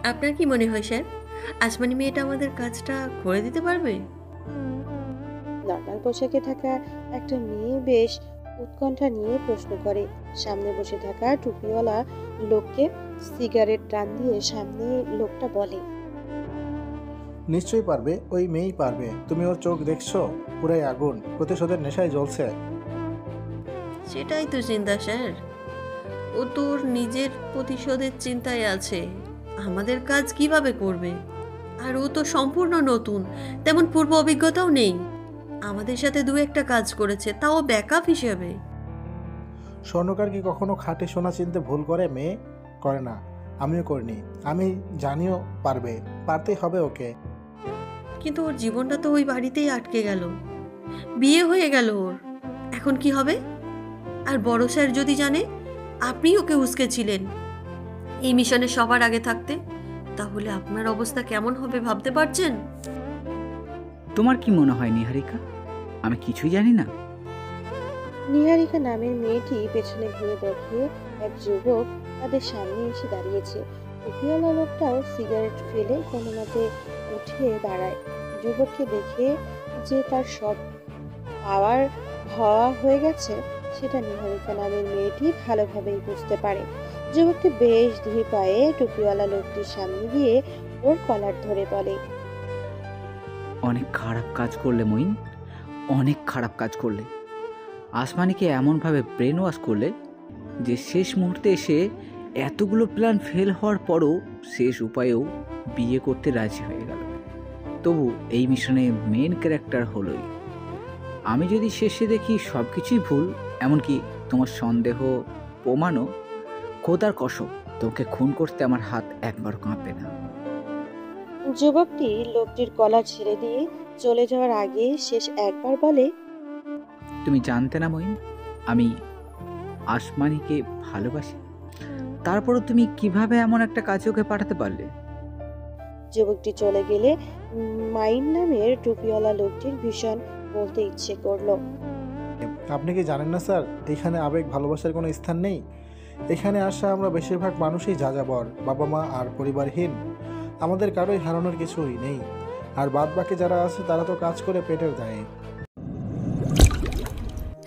আপনার কি মনে হয় স্যার, আসমানি মেয়েটা আমাদের কাজটা করে দিতে পারবে? নর্মাল পোশাকে থাকা একটা মেয়ে বেশ উৎকণ্ঠা নিয়ে প্রশ্ন করে। সামনে বসে থাকা টুপিওয়ালা লোককে সিগারেট টান দিয়ে সামনে লোকটা বলে, নিশ্চয়ই পারবে, ওই মেয়েই পারবে। তুমি ওর চোখ দেখছো, পুরাই আগুন, প্রতিশোধের নেশায় জ্বলছে। সেটাই তো চিন্তা স্যার, ও তোর নিজের প্রতিশোধের চিন্তায় আছে, আমাদের কাজ কিভাবে করবে? আর ও তো সম্পূর্ণ নতুন, তেমন পূর্ব অভিজ্ঞতাও নেই। আমাদের সাথে দু একটা কাজ করেছে, তাও ব্যাকআপ হিসেবে। স্বর্ণকার কি কখনো খাঁটি সোনা চিনতে ভুল করে? মেয়ে করে না, আমিও করিনি। আমি জানিও পারবে, পারতেই হবে ওকে। কিন্তু ওর জীবনটা তো ওই বাড়িতেই আটকে গেল, বিয়ে হয়ে গেল ওর, এখন কি হবে? আর বড় স্যার যদি জানে আপনি ওকে উস্কেছিলেন এই মিশনে সবার আগে থাকতে, তাহলে আপনার অবস্থা কেমন হবে ভাবতে পারছেন? তোমার কি মনে হয় নিহারিকা, আমি কিছুই জানি না? নিহারিকা নামের মেয়েটি পেছনে ঘুরে দেখে এক যুবক তাদের সামনে এসে দাঁড়িয়েছে। টুপিওয়ালা লোকটাও সিগারেট ফেলে কোনো মতে উঠে দাঁড়ায়। যুবককে দেখে যে তার সব পাওয়ার হওয়া হয়ে গেছে সেটা নিহারিকা নামের মেয়েটি ভালোভাবেই বুঝতে পারে। যুবকটি বেশ ধীর পায়ে টুপিওয়ালা লোকটির সামনে গিয়ে ওর কলার ধরে বলে, অনেক খারাপ কাজ করলে মইন, অনেক খারাপ কাজ করলে। আসমানিকে এমনভাবে ব্রেন ওয়াশ করলে যে শেষ মুহূর্তে এসে এতগুলো প্ল্যান ফেল হওয়ার পরও শেষ উপায়েও বিয়ে করতে রাজি হয়ে গেল। তবু এই মিশনে মেন ক্যারেক্টার হলোই। আমি যদি শেষে দেখি সব কিছুই ভুল, এমনকি তোমার সন্দেহ প্রমাণও, খোদার কসম তোকে খুন করতে আমার হাত একবার কাঁপবে না। যুবকটি লোকটির কলার ছেড়ে দিয়ে চলে যাওয়ার আগে শেষ একবার বলে, তুমি জানতে না মইন, আমি আসমানিকে ভালোবাসি। তারপরও তুমি কিভাবে এমন একটা কাজে ওকে পাঠাতে পারলে? যুবকটি চলে গেলে মাইন নামের টুপিওয়ালা লোকটির ভীষণ বলতে ইচ্ছে করলো। আপনি কি জানেন না স্যার, এখানে আবেগ ভালোবাসার কোনো স্থান নেই। এখানে আসা আমরা বেশিরভাগ মানুষই যাযাবর, বাবা মা আর পরিবারহীন। আমাদের কারোই হারানোর কিছুই নেই। আর বাদ বাকি যারা আছে তারা তো কাজ করে পেটের দায়ে।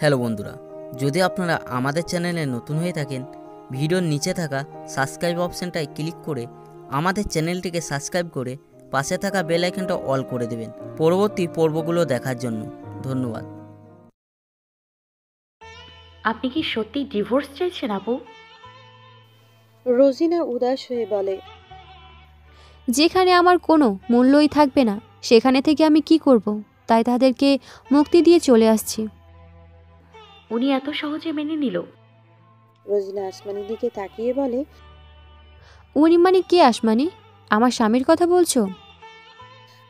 হ্যালো বন্ধুরা, যদি আপনারা আমাদের চ্যানেলে নতুন হয়ে থাকেন, ভিডিওর নিচে থাকা সাবস্ক্রাইব অপশানটায় ক্লিক করে আমাদের চ্যানেলটিকে সাবস্ক্রাইব করে পাশে থাকা বেল আইকনটা অল করে দেবেন পরবর্তী পর্বগুলো দেখার জন্য। ধন্যবাদ। আপনি কি সত্যি ডিভোর্স চাইছেন আপু? রোজিনা উদাস হয়ে বলে, যেখানে আমার কোনো মূল্যই থাকবে না সেখানে থেকে আমি কি করব? তাই তাদেরকে মুক্তি দিয়ে চলে আসছি। উনি এত সহজে মেনে নিল? রোজিনা আসমানির দিকে তাকিয়ে বলে, উনি মানে কে আসমানি? আমার স্বামীর কথা বলছো?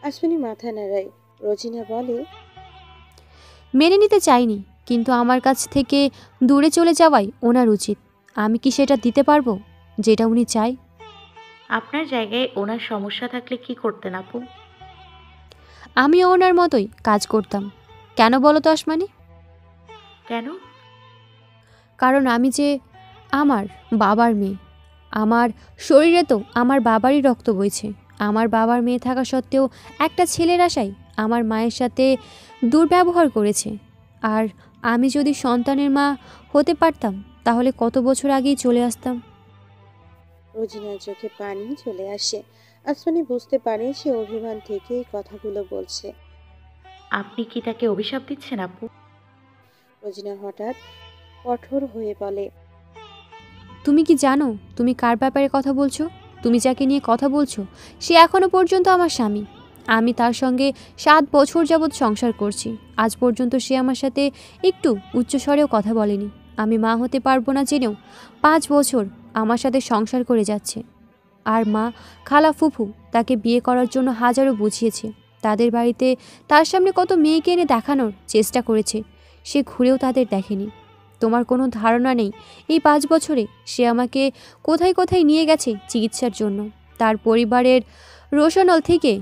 আসমানি মাথা নাড়ায়। রোজিনা বলে, মেনে নিতে চাইনি, কিন্তু আমার কাছ থেকে দূরে চলে যাওয়াই ওনার উচিত। আমি কি সেটা দিতে পারবো যেটা উনি চাই? আপনার জায়গায় ওনার সমস্যা থাকলে কি করতেন আপু? আমিও ওনার মতোই কাজ করতাম। কেন বলো তো আসমানি? কেন? কারণ আমি যে আমার বাবার মেয়ে। আমার শরীরে তো আমার বাবারই রক্ত বইছে। আমার বাবার মেয়ে থাকা সত্ত্বেও একটা ছেলের আশায় আমার মায়ের সাথে দুর্ব্যবহার করেছে। আর আমি যদি সন্তানের মা হতে পারতাম তাহলে কত বছর আগেই চলে আসতাম। রোজিনার চোখে পানি চলে আসে। আসমানি বুঝতে পারে সে অভিমান থেকে এই কথাগুলো বলছে। আপনি কি তাকে অভিশাপ দিচ্ছেন আপু? রোজিনা হঠাৎ কঠোর হয়ে বলে, তুমি কি জানো তুমি কার ব্যাপারে কথা বলছো? তুমি যাকে নিয়ে কথা বলছো সে এখনও পর্যন্ত আমার স্বামী। আমি তার সঙ্গে 7 বছর যাবৎ সংসার করছি। আজ পর্যন্ত সে আমার সাথে একটু উচ্চস্বরেও কথা বলেনি। আমি মা হতে পারবো না জেনেও 5 বছর আমার সাথে সংসার করে যাচ্ছে। আর মা, খালা, ফুফু তাকে বিয়ে করার জন্য হাজারো বুঝিয়েছে। তাদের বাড়িতে তার সামনে কত মেয়েকে এনে দেখানোর চেষ্টা করেছে, সে ঘুরেও তাদের দেখেনি। তোমার কোনো ধারণা নেই এই 5 বছরে সে আমাকে কোথায় কোথায় নিয়ে গেছে চিকিৎসার জন্য। তার পরিবারের রোশনল থেকে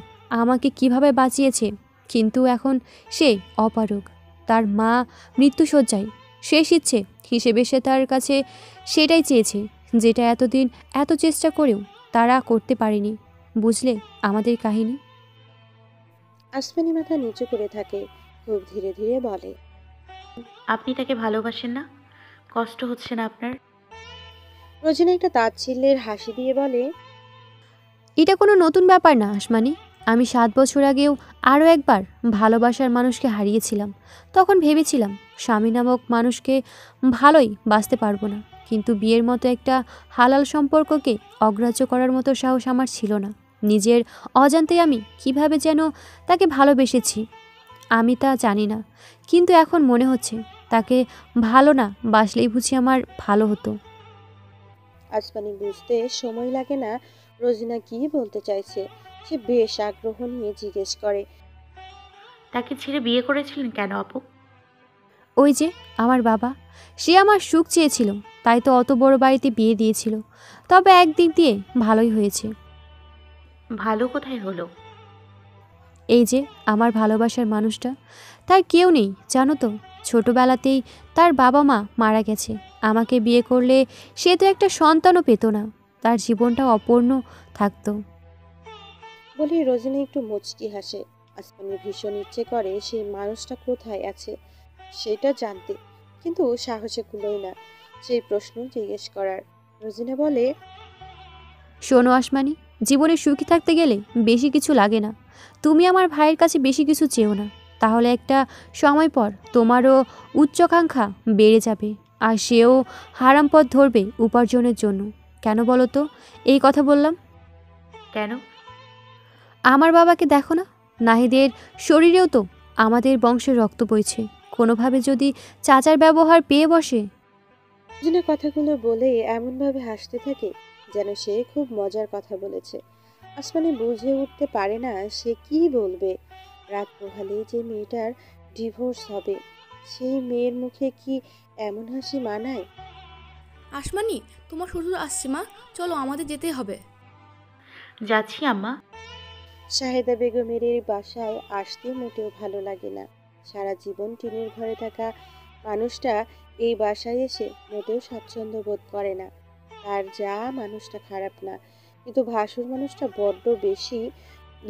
আমাকে কিভাবে বাঁচিয়েছে। কিন্তু এখন সে অপারগ। তার মা মৃত্যুশয্যায়। শেষ ইচ্ছে হিসেবে সে তার কাছে সেটাই চেয়েছে, যেটা এতদিন এত চেষ্টা করেও তারা করতে পারেনি। বুঝলে আমাদের কাহিনী? আসমানি মাথা নিচু করে থাকে, খুব ধীরে ধীরে বলে। আপনি তাকে ভালোবাসেন না? কষ্ট হচ্ছে না আপনার? রোজিনা একটা তাচ্ছিল্যের হাসি দিয়ে বলে, এটা কোনো নতুন ব্যাপার না আসমানি। আমি 7 বছর আগেও আরও একবার ভালোবাসার মানুষকে হারিয়েছিলাম। তখন ভেবেছিলাম স্বামী নামক মানুষকে ভালোই বাঁচতে পারবো না, কিন্তু বিয়ের মতো একটা হালাল সম্পর্ককে অগ্রাহ্য করার মতো সাহস আমার ছিল না। নিজের অজান্তে আমি কিভাবে যেন তাকে ভালোবেসেছি আমি তা জানি না, কিন্তু এখন মনে হচ্ছে তাকে ভালো না বাসলেই বুঝি আমার ভালো হতো। আসমানি বুঝতে সময় লাগে না রোজিনা কি বলতে চাইছে। সে বেশ আগ্রহ নিয়ে জিজ্ঞেস করে, তাকে ছেড়ে বিয়ে করেছিলেন কেন আপু? ওই যে আমার বাবা, সে আমার সুখ চেয়েছিল, তাই তো অত বড় বাড়িতে বিয়ে দিয়েছিল। তবে একদিক দিয়ে ভালোই হয়েছে। ভালো কোথায় হলো? এই যে আমার ভালোবাসার মানুষটা, তার কেউ নেই জানো তো। ছোটবেলাতেই তার বাবা মা মারা গেছে। আমাকে বিয়ে করলে সে তো একটা সন্তানও পেত না, তার জীবনটা অপূর্ণ থাকতো। বলে রোজিনা একটু মুচকি হাসে। আসমানি ভীষণ ইচ্ছে করে সেই মানুষটা কোথায় আছে সেটা জানতে, কিন্তু সাহসে কুলোয় না সেই প্রশ্ন জিজ্ঞেস করার। রোজিনা বলে, শোনো আসমানি, জীবনে সুখী থাকতে গেলে বেশি কিছু লাগে না। তুমি আমার ভাইয়ের কাছে বেশি কিছু চেও না, তাহলে একটা সময় পর তোমারও উচ্চাকাঙ্ক্ষা বেড়ে যাবে, আর সেও হারাম পথ ধরবে উপার্জনের জন্য। কেন বলো তো এই কথা বললাম? কেন? আমার আমার বাবাকে দেখো না, নাহিদের শরীরেও তো আমাদের বংশের রক্ত বইছে। কোনোভাবে যদি চাচার ব্যবহার পেয়ে বসে। রোজিনা কথাগুলো বলে এমনভাবে হাসতে থাকে যেন সে খুব মজার কথা বলেছে। আসমানি বুঝে উঠতে পারে না সে কি বলবে। রাত পোহালেই যে মেয়েটার ডিভোর্স হবে, সেই মেয়ের মুখে কি এমন হাসি মানায়? আসমানি, তোমার শ্বশুর আসছে মা, চলো আমাদের যেতে হবে। যাচ্ছি আম্মা। শাহেদা বেগমের এই বাসায় আসতে মোটেও ভালো লাগে না। সারা জীবন টিনের ঘরে থাকা মানুষটা এই বাসায় এসে মোটেও স্বাচ্ছন্দ্য বোধ করে না। তার যা মানুষটা খারাপ না, কিন্তু ভাসুর মানুষটা বড্ড বেশি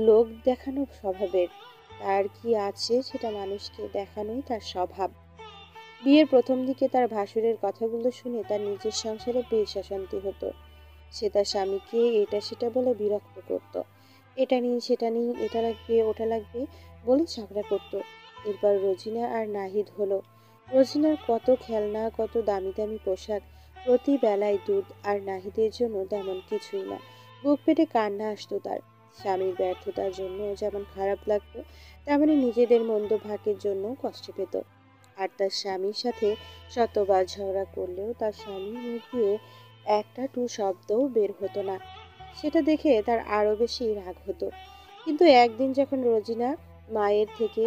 লোক দেখানো স্বভাবের। তার কি আছে সেটা মানুষকে দেখানোই তার স্বভাব। বিয়ের প্রথম দিকে তার ভাসুরের কথাগুলো শুনে তার নিজের সংসারে বেশ অশান্তি হতো। সে তার স্বামীকে এটা সেটা বলে বিরক্ত করত। এটা নিয়ে সেটা নিয়ে, এটা লাগবে ওটা লাগবে বলে ঝগড়া করত। এরপর রোজিনা আর নাহিদ হলো। রোজিনার কত খেলনা, কত দামি দামি পোশাক, প্রতি বেলায় দুধ, আর নাহিদের জন্য তেমন কিছুই না। বুক পেটে কান্না আসতো তার। স্বামীর ব্যর্থতার জন্য যেমন খারাপ লাগতো, তেমনি নিজেদের মন্দ ভাগের জন্য কষ্ট পেত। আর তার স্বামীর সাথে শতবার ঝগড়া করলেও তার স্বামীর মুখ দিয়ে একটা টু শব্দও বের হতো না। সেটা দেখে তার আরো বেশি রাগ হতো। কিন্তু একদিন যখন রোজিনা মায়ের থেকে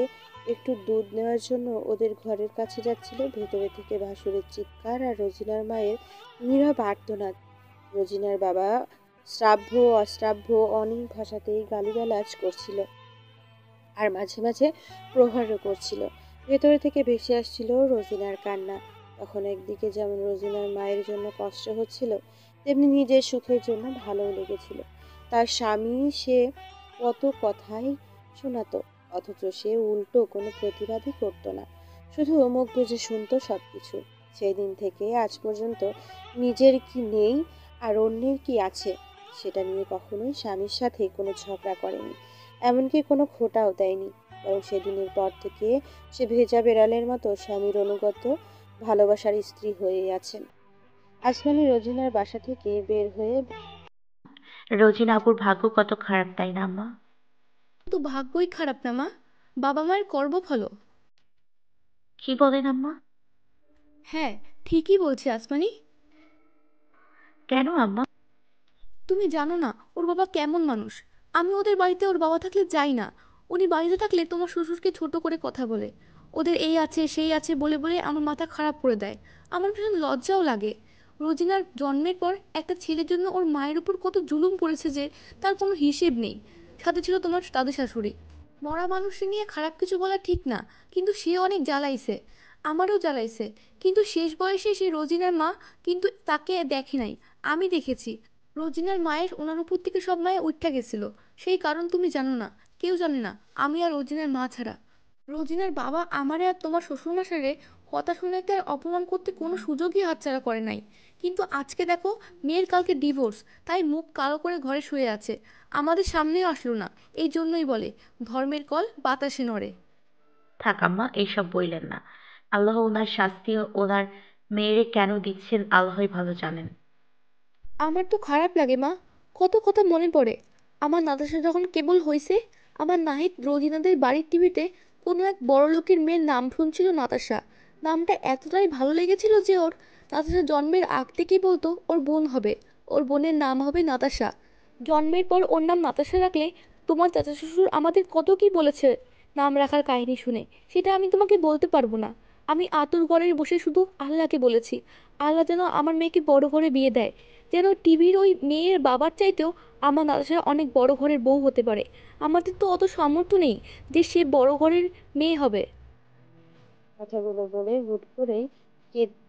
একটু দুধ নেওয়ার জন্য ওদের ঘরের কাছে যাচ্ছিল, ভেতরে থেকে ভাসুরের চিৎকার আর রোজিনার মায়ের নীরব আর্তনাদ। রোজিনার বাবা শ্রাব্য অশ্রাব্য অনেক ভাষাতেই গালিগালাজ করছিল, আর মাঝে মাঝে প্রহারও করছিল। ভেতরে থেকে ভেসে আসছিল রোজিনার কান্না। তখন একদিকে যেমন রোজিনার মায়ের জন্য কষ্ট হচ্ছিল, তেমনি নিজের সুখের জন্য ভালোও লেগেছিল। তার স্বামী সে কত কথাই শোনাতো, অথচ সে উল্টো কোনো প্রতিবাদই করতো না, শুধু মুখ বুজে শুনতো সবকিছু। সেই দিন থেকে আজ পর্যন্ত নিজের কি নেই আর অন্যের কি আছে সেটা নিয়ে কখনোই স্বামীর সাথে কোনো ঝগড়া করেনি, এমনকি কোনো খোঁটাও দেয়নি। বরং সেদিনের পর থেকে সে ভেজা বেড়ালের মতো স্বামীর অনুগত ভালোবাসার স্ত্রী হয়ে আছেন। আসমানি রোজিনার বাসা থেকে বের হয়ে রোজিনা আপুর ভাগ্য কত খারাপ, তাই না আম্মা? তো ভাগ্যই খারাপ না মা, বাবা মায়ের কর্ম ভালো। কি বলেন আম্মা? হ্যাঁ, ঠিকই বলছি আসমানি। কেন আম্মা? তুমি জানো না ওর বাবা কেমন মানুষ। আমি ওদের বাড়িতে ওর বাবা থাকলে যাই না। উনি বাড়িতে থাকলে তোমার শ্বশুরকে ছোট করে কথা বলে, ওদের এই আছে সেই আছে বলে বলে আমার মাথা খারাপ করে দেয়। আমার ভীষণ লজ্জাও লাগে। রোজিনার জন্মের পর একটা ছেলের জন্য ওর মায়ের উপর কত জুলুম পড়েছে যে তার কোনো হিসেব নেই। সাথে ছিল তোমার দাদু শাশুড়ি। মরা মানুষকে নিয়ে খারাপ কিছু বলা ঠিক না, কিন্তু সে অনেক জ্বালাইছে। আমারও জ্বালাইছে, কিন্তু শেষ বয়সে সে রোজিনার মা কিন্তু তাকে দেখে নাই। আমি দেখেছি রোজিনার মায়ের ওনার উপর থেকে সব মায়ে উঠা গেছিল। সেই কারণ তুমি জানো না, কেউ জানে না, আমি আর রোজিনার মা ছাড়া। রোজিনার বাবা আমারে আর তোমার শ্বশুরমশাইরে কথা শুনাইতে আর অপমান করতে কোনো সুযোগই হাতছাড়া করে নাই। কিন্তু আজকে দেখো, মেয়ের কালকে ডিভোর্স, তাই মুখ কালো করে ঘরে শুয়ে আছে, আমাদের সামনেও আসলো না। এই জন্যই বলে ধর্মের কল বাতাসে নড়ে। থাক আম্মা, এইসব বইলেন না। আল্লাহ ওনার শাস্তি ওনার মেয়েরে কেন দিচ্ছেন আল্লাহই ভালো জানেন। আমার তো খারাপ লাগে মা, কত কথা মনে পড়ে। আমার নাতাশা যখন কেবল হয়েছে, আমার নাহিদ রোজিনাদের বাড়ির টিভিতে কোনো এক বড় লোকের মেয়ের নাম শুনছিল নাতাশা। নামটা এতটাই ভালো লেগেছিল যে ওর নাতাশা জন্মের আগ থেকেই বলতো ওর বোন হবে, ওর বোনের নাম হবে নাতাশা। জন্মের পর ওর নাম নাতাশা রাখলে তোমার চাচা শ্বশুর আমাদের কত কি বলেছে নাম রাখার কাহিনী শুনে, সেটা আমি তোমাকে বলতে পারবো না। আমি আতুর ঘরে বসে শুধু আল্লাহকে বলেছি, আল্লাহ যেন আমার মেয়েকে বড় ঘরে বিয়ে দেয়, যেন টিভির ওই মেয়ের বাবার চাইতেও আমার নাতাশা অনেক বড় ঘরের বউ হতে পারে। আমাদের তো অত সামর্থ্য নেই যে সে বড় ঘরের মেয়ে হবে। কথাগুলো বলে হুট করেই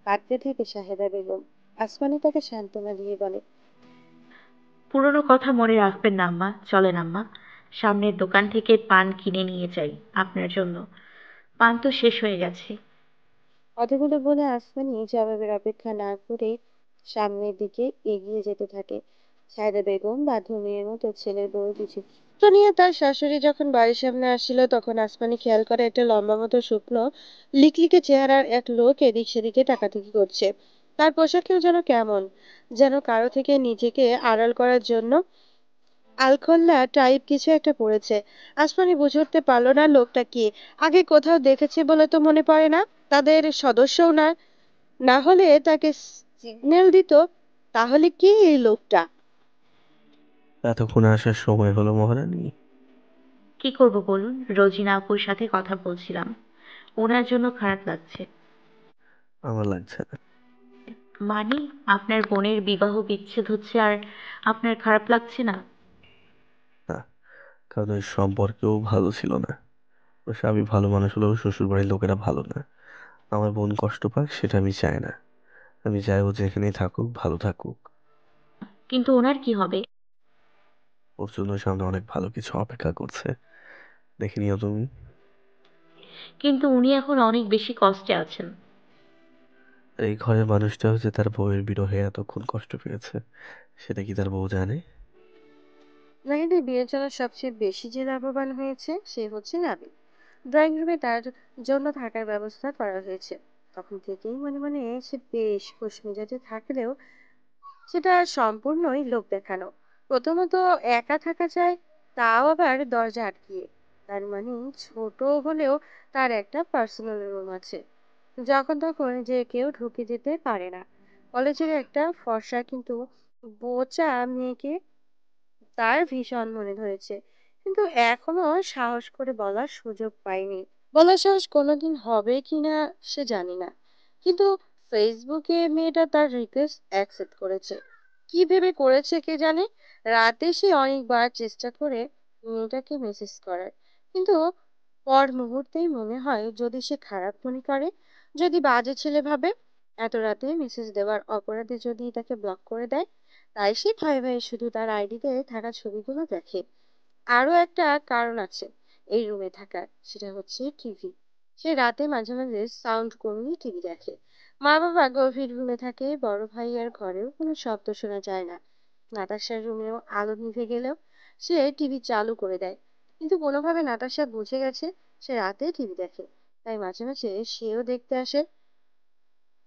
কাঁদতে থাকে শাহেদা বেগম। আসমানি তাকে সান্ত্বনা দিয়ে বলে, পুরনো কথা মনে রাখবেন না আম্মা, চলেন আম্মা, সামনের দোকান থেকে পান কিনে নিয়ে যাই আপনার জন্য। পান তো শেষ হয়ে গেছে। কথাগুলো বলে আসমানি জবাবের অপেক্ষা না করে সামনের দিকে এগিয়ে যেতে থাকে। সায়দা বেগম বাধ্য মেয়ের মতো ছেলের বউ পিছু টুনিয়া তার শাশুড়ি যখন বাড়ির সামনে আসছিল, তখন আসমানি খেয়াল করে একটা লম্বা মতো শুকনো লিকলিকে চেহারার এক লোক এদিক সেদিকে তাকাতাকি করছে। তার পোশাকেও যেন কেমন, যেন কারো থেকে নিজেকে আড়াল করার জন্য আলখোল্লা টাইপ কিছু একটা পড়েছে। আসমানি বুঝে উঠতে পারলো না লোকটা কি। আগে কোথাও দেখেছে বলে তো মনে পড়ে না, তাদের সদস্যও না, না হলে তাকে সিগন্যাল দিত। তাহলে কি এই লোকটা? এতক্ষণে আসার সময় হলো মহারানী। কি করব বলুন, রোজিনা আপুর সাথে কথা বলছিলাম, ওনার জন্য খারাপ লাগছে। আমার লাগছে না। মানে, আপনার বোনের বিবাহ বিচ্ছেদ হচ্ছে আর আপনার খারাপ লাগছে না? না, কারণ ওই সম্পর্কেও ভালো ছিল না। ওর স্বামী ভালো মানুষ হলেও শ্বশুর বাড়ির লোকেরা ভালো না। আমার বোন কষ্ট পাক সেটা আমি চাই না। আমি চাই ও যেখানেই থাকুক ভালো থাকুক। কিন্তু ওনার কি হবে? ওর জন্য সামনে অনেক ভালো কিছু অপেক্ষা করছে, দেখে নিও তুমি। কিন্তু উনি এখন অনেক বেশি কষ্টে আছেন। আর এই ঘরের মানুষটা হচ্ছে তার বউয়ের বিরহে এতক্ষণ কষ্ট পেয়েছে, সেটা কি তার বউ জানে? নাহিদের বিয়ের জন্য সবচেয়ে বেশি যে লাভবান হয়েছে সে হচ্ছে নাবিল। ড্রয়িং রুমে তার জন্য থাকার ব্যবস্থা করা হয়েছে। তখন থেকেই মনে মনে সে বেশ খুশ মেজাজে থাকলেও সেটা সম্পূর্ণই লোক দেখানো। প্রথমত একা থাকা যায়, তাও আবার দরজা আটকিয়ে। তার মানে ছোট হলেও তার একটা পার্সোনাল রুম আছে, যখন তখন যে কেউ ঢুকে যেতে পারে না। কলেজের একটা ফর্সা কিন্তু বোচা মেয়েকে তার ভীষণ মনে ধরেছে, কিন্তু এখনো সাহস করে বলার সুযোগ পায়নি। বলার সাহস কোনোদিন হবে কিনা সে জানি না, কিন্তু ফেসবুকে মেয়েটা তার রিকোয়েস্ট অ্যাকসেপ্ট করেছে। কি ভেবে করেছে কে জানে। রাতে সে অনেকবার চেষ্টা করে মেয়েটাকে মেসেজ করার, কিন্তু পর মুহূর্তেই মনে হয় যদি সে খারাপ মনে করে, যদি বাজে ছেলে ভাবে, এত রাতে মেসেজ দেওয়ার অপরাধে যদি তাকে ব্লক করে দেয়। তাই সে ভয়ে ভয়ে শুধু তার আইডিতে থাকা ছবিগুলো দেখে। আরো একটা কারণ আছে এই রুমে থাকার, সেটা হচ্ছে টিভি। সে রাতে মাঝে মাঝে সাউন্ড কমিয়ে টিভি দেখে। মা বাবা গভীর রুমে থাকে, বড় ভাইয়ের ঘরেও কোনো শব্দ শোনা যায় না। নাতাশার রুমেও আলো নিভে গেলেও সে টিভি চালু করে দেয়। কিন্তু কোনোভাবে নাতাশা বুঝে গেছে সে রাতে টিভি দেখে, তাই মাঝে মাঝে সেও দেখতে আসে।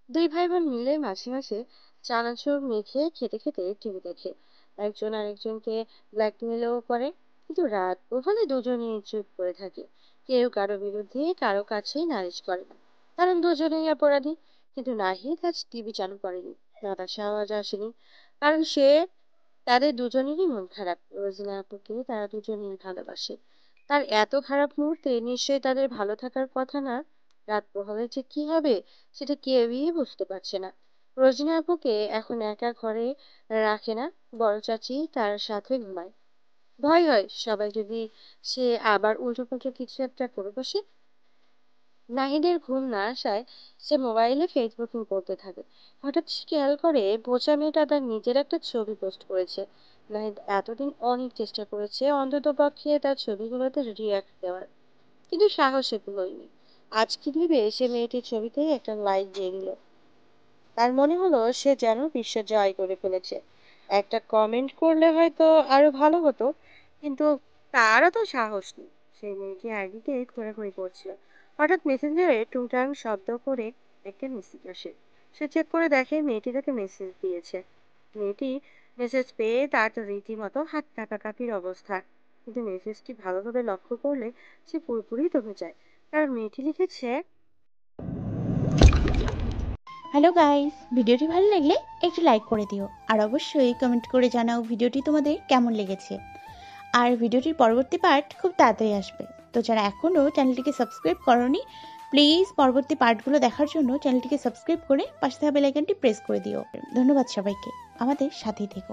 দুই ভাই বোন মিলে মাঝে মাঝে চানাচুর মেখে খেতে খেতে টিভি দেখে। একজন আরেকজনকে ব্ল্যাকমেলও করে, কিন্তু রাত পোহালে দুজনেই চুপ করে থাকে। কেউ কারো বিরুদ্ধে কারো কাছেই নালিশ করে না, কারণ দুজনেই অপরাধী। কিন্তু নাহিদ আজ টিভি চালু করেনি, নাতাশা আওয়াজ আসেনি, কারণ সে তাদের দুজনেরই মন খারাপ। রোজিনা আপুকে তারা দুজনেই ভালোবাসে। তার এত খারাপ মুহূর্তে নিশ্চয়ই তাদের ভালো থাকার কথা না। রাত পোহালে যে কি হবে সেটা কেউই বুঝতে পারছে না। রোজিনা আপুকে এখন একা ঘরে রাখে না, বড় চাচি তার সাথে ঘুমায়। ভয় হয় সবাই যদি সে আবার উল্টোপাল্টা কিছু একটা করে বসে। নাহিদের ঘুম না আসায় সে মোবাইলে ফেসবুকিং করতে থাকে। হঠাৎ সে খেয়াল করে বোচা মেয়েটা তার নিজের একটা ছবি পোস্ট করেছে। নাহিদ এতদিন অনেক চেষ্টা করেছে অন্তত পক্ষে তার ছবিগুলোতে রিয়াক্ট দেওয়ার, কিন্তু সাহস হয়নি। আজ কি ভেবে সে মেয়েটির ছবিতে একটা লাইক দিয়ে দিল। তার মনে হলো সে যেন বিশ্ব জয় করে ফেলেছে। একটা কমেন্ট করলে হয়তো আরো ভালো হতো, কিন্তু তারও তো সাহস নেই। সেই মেয়েটি আইডিতে ঘোরাঘুরি করছিল। হঠাৎ মেসেঞ্জারে টুংটাং শব্দ করে একটা মেসেজ আসে। সে চেক করে দেখে মেয়েটি তাকে মেসেজ দিয়েছে। মেয়েটি মেসেজ পেয়ে তার তো রীতিমতো হাত কাঁপাকাঁপির অবস্থা। কিন্তু মেসেজটি ভালোভাবে লক্ষ্য করলে সে পুরোপুরি দমে যায়, কারণ মেয়েটি লিখেছে, হ্যালো গাইস, ভিডিওটি ভালো লাগলে একটু লাইক করে দিও আর অবশ্যই কমেন্ট করে জানাও ভিডিওটি তোমাদের কেমন লেগেছে। আর ভিডিওটির পরবর্তী পার্ট খুব তাড়াতাড়ি আসবে, তো যারা এখনও চ্যানেলটিকে সাবস্ক্রাইব করোনি প্লিজ পরবর্তী পার্টগুলো দেখার জন্য চ্যানেলটিকে সাবস্ক্রাইব করে পাশে থাকা বেল আইকনটি প্রেস করে দিও। ধন্যবাদ সবাইকে, আমাদের সাথেই থেকো।